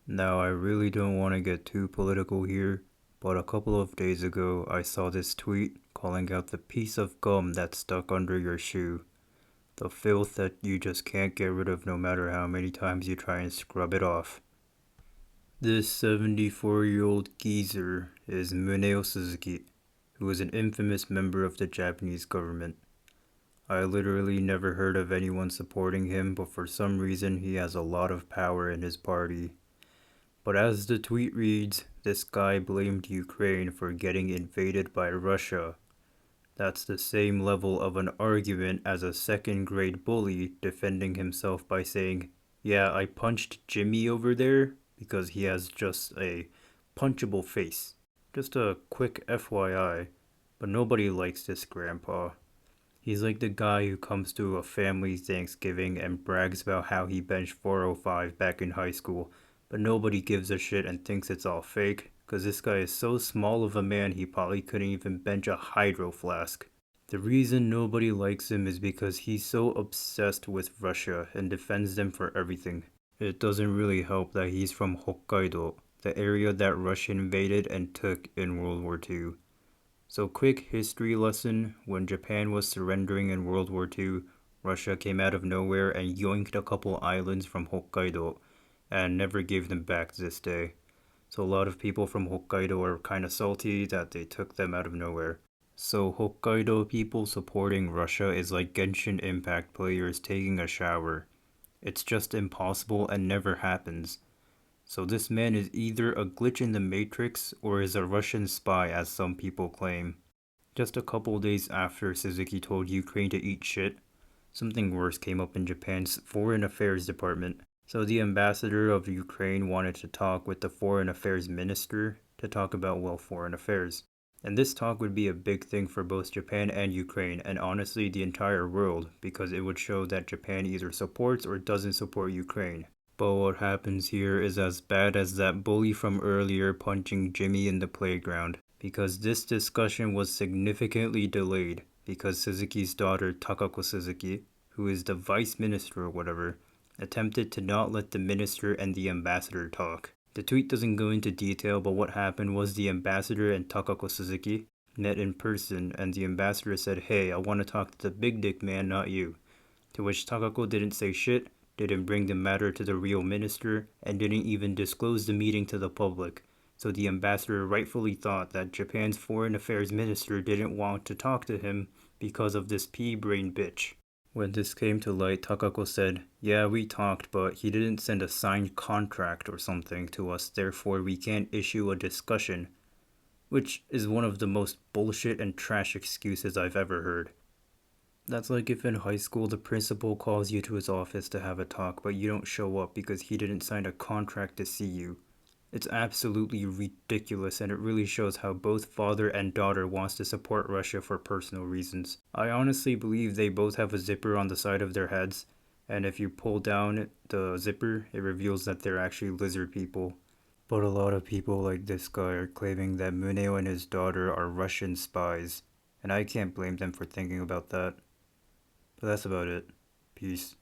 Now, I really don't want to get too political here, but a couple of days ago I saw this tweet calling out the piece of gum that's stuck under your shoe. The filth that you just can't get rid of no matter how many times you try and scrub it off. This 74-year-old geezer is Muneo Suzuki, who is an infamous member of the Japanese government. I literally never heard of anyone supporting him, but for some reason he has a lot of power in his party. But as the tweet reads, this guy blamed Ukraine for getting invaded by Russia. That's the same level of an argument as a second grade bully defending himself by saying, "Yeah, I punched Jimmy over there because he has just a punchable face." Just a quick FYI, but nobody likes this grandpa. He's like the guy who comes to a family Thanksgiving and brags about how he benched 405 back in high school, but nobody gives a shit and thinks it's all fake, because this guy is so small of a man he probably couldn't even bench a hydro flask. The reason nobody likes him is because he's so obsessed with Russia and defends them for everything. It doesn't really help that he's from Hokkaido, the area that Russia invaded and took in World War II. So, quick history lesson: when Japan was surrendering in World War II, Russia came out of nowhere and yoinked a couple islands from Hokkaido and never gave them back to this day. So, a lot of people from Hokkaido are kind of salty that they took them out of nowhere. So, Hokkaido people supporting Russia is like Genshin Impact players taking a shower. It's just impossible and never happens. So this man is either a glitch in the Matrix or is a Russian spy, as some people claim. Just a couple days after Suzuki told Ukraine to eat shit, something worse came up in Japan's Foreign Affairs Department. So the ambassador of Ukraine wanted to talk with the Foreign Affairs Minister to talk about, well, foreign affairs. And this talk would be a big thing for both Japan and Ukraine, and honestly the entire world, because it would show that Japan either supports or doesn't support Ukraine. But what happens here is as bad as that bully from earlier punching Jimmy in the playground, because this discussion was significantly delayed because Suzuki's daughter Takako Suzuki, who is the vice minister or whatever, attempted to not let the minister and the ambassador talk. The tweet doesn't go into detail, but what happened was the ambassador and Takako Suzuki met in person, and the ambassador said, "Hey, I want to talk to the big dick man, not you." To which Takako didn't say shit, didn't bring the matter to the real minister, and didn't even disclose the meeting to the public. So the ambassador rightfully thought that Japan's foreign affairs minister didn't want to talk to him because of this pea-brain bitch. When this came to light, Takako said, "Yeah, we talked, but he didn't send a signed contract or something to us, therefore we can't issue a discussion." Which is one of the most bullshit and trash excuses I've ever heard. That's like if in high school the principal calls you to his office to have a talk, but you don't show up because he didn't sign a contract to see you. It's absolutely ridiculous, and it really shows how both father and daughter wants to support Russia for personal reasons. I honestly believe they both have a zipper on the side of their heads, and if you pull down the zipper, it reveals that they're actually lizard people. But a lot of people like this guy are claiming that Muneo and his daughter are Russian spies, and I can't blame them for thinking about that. But that's about it. Peace.